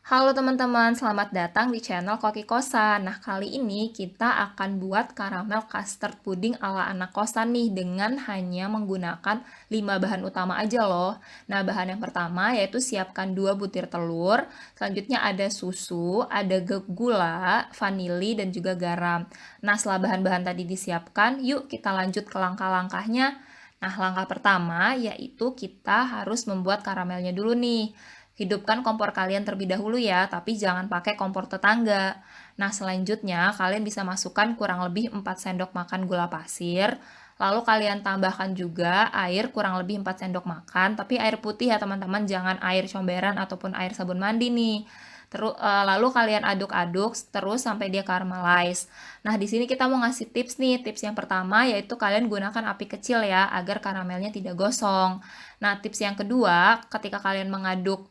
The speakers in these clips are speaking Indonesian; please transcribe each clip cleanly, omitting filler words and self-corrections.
Halo teman-teman, selamat datang di channel Koki Kosan. Nah, kali ini kita akan buat karamel custard pudding ala anak kosan nih dengan hanya menggunakan 5 bahan utama aja loh. Nah, bahan yang pertama yaitu siapkan 2 butir telur, selanjutnya ada susu, ada gula, vanili, dan juga garam. Nah, setelah bahan-bahan tadi disiapkan, yuk kita lanjut ke langkah-langkahnya. Nah, langkah pertama yaitu kita harus membuat karamelnya dulu nih. Hidupkan kompor kalian terlebih dahulu ya, tapi jangan pakai kompor tetangga. Nah, selanjutnya kalian bisa masukkan kurang lebih 4 sendok makan gula pasir. Lalu kalian tambahkan juga air kurang lebih 4 sendok makan, tapi air putih ya teman-teman, jangan air comberan ataupun air sabun mandi nih. Lalu kalian aduk-aduk terus sampai dia caramelize. Nah, di sini kita mau ngasih tips nih. Tips yang pertama yaitu kalian gunakan api kecil ya agar karamelnya tidak gosong. Nah, tips yang kedua, ketika kalian mengaduk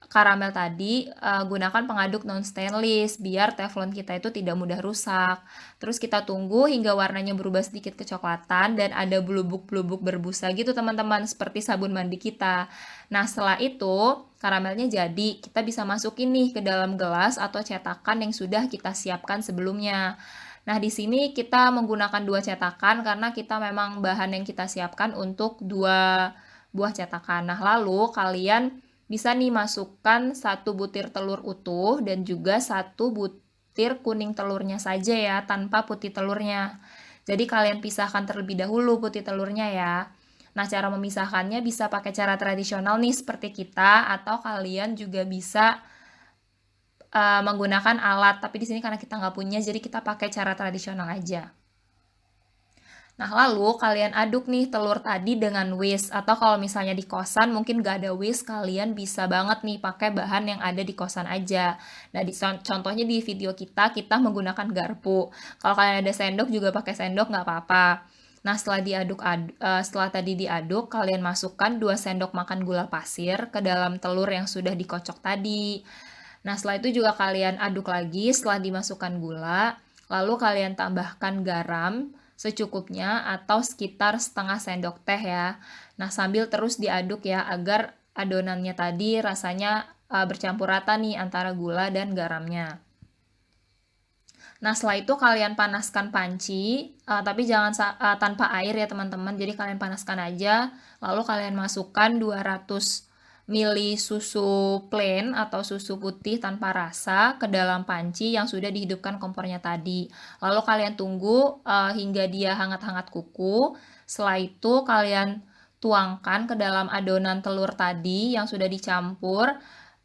karamel tadi, gunakan pengaduk non stainless biar teflon kita itu tidak mudah rusak. Terus kita tunggu hingga warnanya berubah sedikit kecoklatan dan ada belubuk-belubuk berbusa gitu teman-teman, seperti sabun mandi kita. Nah, setelah itu karamelnya jadi, kita bisa masukin nih ke dalam gelas atau cetakan yang sudah kita siapkan sebelumnya. Nah, di sini kita menggunakan 2 cetakan karena kita memang bahan yang kita siapkan untuk 2 buah cetakan. Nah, lalu kalian bisa nih masukkan 1 butir telur utuh dan juga 1 butir kuning telurnya saja ya, tanpa putih telurnya. Jadi kalian pisahkan terlebih dahulu putih telurnya ya. Nah, cara memisahkannya bisa pakai cara tradisional nih seperti kita, atau kalian juga bisa menggunakan alat. Tapi di sini karena kita nggak punya, jadi kita pakai cara tradisional aja. Nah, lalu kalian aduk nih telur tadi dengan whisk, atau kalau misalnya di kosan mungkin gak ada whisk, kalian bisa banget nih pakai bahan yang ada di kosan aja. Nah, contohnya di video kita menggunakan garpu. Kalau kalian ada sendok juga pakai sendok nggak apa-apa. Nah, setelah tadi diaduk, kalian masukkan 2 sendok makan gula pasir ke dalam telur yang sudah dikocok tadi. Nah, setelah itu juga kalian aduk lagi setelah dimasukkan gula, lalu kalian tambahkan garam secukupnya atau sekitar setengah sendok teh ya. Nah, sambil terus diaduk ya agar adonannya tadi rasanya bercampur rata nih antara gula dan garamnya. Nah, setelah itu kalian panaskan panci, tapi jangan tanpa air ya teman-teman. Jadi kalian panaskan aja, lalu kalian masukkan 200 ml susu plain atau susu putih tanpa rasa ke dalam panci yang sudah dihidupkan kompornya tadi. Lalu kalian tunggu hingga dia hangat-hangat kuku. Setelah itu kalian tuangkan ke dalam adonan telur tadi yang sudah dicampur.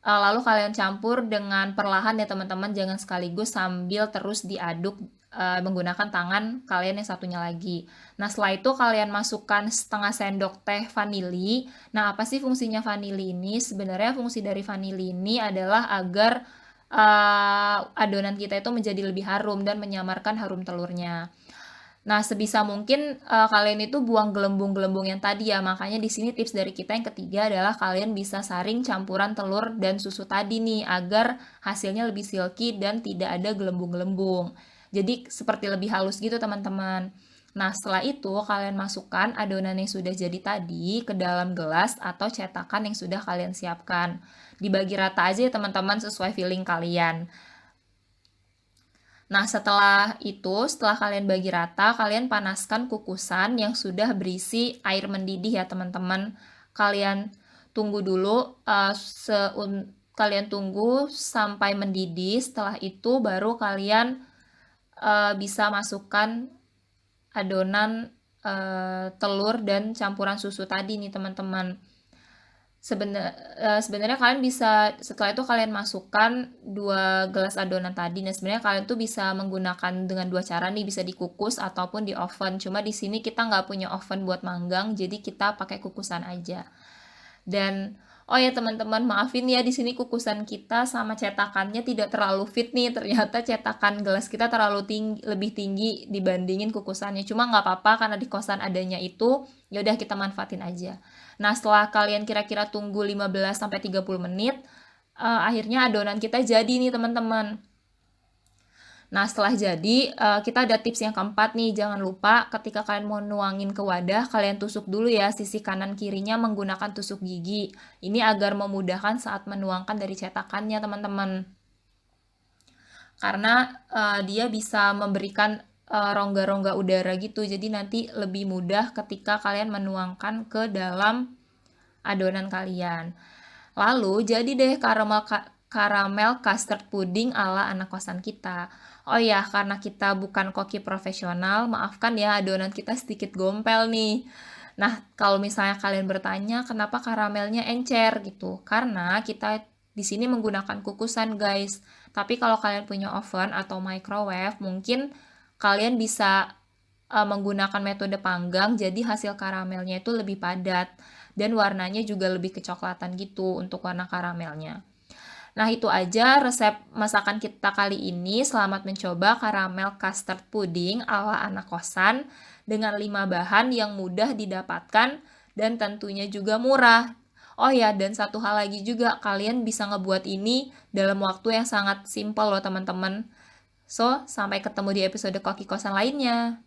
Lalu kalian campur dengan perlahan ya teman-teman, jangan sekaligus, sambil terus diaduk menggunakan tangan kalian yang satunya lagi. Nah, setelah itu kalian masukkan setengah sendok teh vanili. Nah, apa sih fungsinya vanili ini? Sebenarnya fungsi dari vanili ini adalah agar adonan kita itu menjadi lebih harum dan menyamarkan harum telurnya. Nah, sebisa mungkin kalian itu buang gelembung-gelembung yang tadi ya. Makanya di sini tips dari kita yang ketiga adalah kalian bisa saring campuran telur dan susu tadi nih agar hasilnya lebih silky dan tidak ada gelembung-gelembung. Jadi seperti lebih halus gitu teman-teman. Nah, setelah itu kalian masukkan adonan yang sudah jadi tadi ke dalam gelas atau cetakan yang sudah kalian siapkan. Dibagi rata aja ya teman-teman sesuai feeling kalian. Nah, setelah kalian bagi rata, kalian panaskan kukusan yang sudah berisi air mendidih ya, teman-teman. Kalian tunggu dulu, kalian tunggu sampai mendidih. Setelah itu baru kalian bisa masukkan adonan telur dan campuran susu tadi nih, teman-teman. Sebenarnya kalian bisa, setelah itu kalian masukkan 2 gelas adonan tadi. Nah, sebenarnya kalian tuh bisa menggunakan dengan 2 cara nih, bisa dikukus ataupun di oven. Cuma di sini kita nggak punya oven buat manggang, jadi kita pakai kukusan aja. Dan oh ya teman-teman, maafin ya di sini kukusan kita sama cetakannya tidak terlalu fit nih. Ternyata cetakan gelas kita terlalu lebih tinggi dibandingin kukusannya. Cuma nggak apa-apa karena di kosan adanya itu, ya udah kita manfaatin aja. Nah, setelah kalian kira-kira tunggu 15 sampai 30 menit, akhirnya adonan kita jadi nih teman-teman. Nah, setelah jadi, kita ada tips yang keempat nih, jangan lupa ketika kalian mau nuangin ke wadah, kalian tusuk dulu ya sisi kanan kirinya menggunakan tusuk gigi. Ini agar memudahkan saat menuangkan dari cetakannya, teman-teman. Karena dia bisa memberikan rongga-rongga udara gitu, jadi nanti lebih mudah ketika kalian menuangkan ke dalam adonan kalian. Lalu jadi deh karamel custard pudding ala anak kosan kita. Oh ya, karena kita bukan koki profesional, maafkan ya adonan kita sedikit gompel nih. Nah, kalau misalnya kalian bertanya kenapa karamelnya encer gitu, karena kita di sini menggunakan kukusan guys. Tapi kalau kalian punya oven atau microwave, mungkin kalian bisa menggunakan metode panggang, jadi hasil karamelnya itu lebih padat dan warnanya juga lebih kecoklatan gitu untuk warna karamelnya. Nah, itu aja resep masakan kita kali ini. Selamat mencoba karamel custard pudding ala anak kosan dengan 5 bahan yang mudah didapatkan dan tentunya juga murah. Oh ya, dan satu hal lagi juga, kalian bisa ngebuat ini dalam waktu yang sangat simpel loh teman-teman. So, sampai ketemu di episode koki kosan lainnya.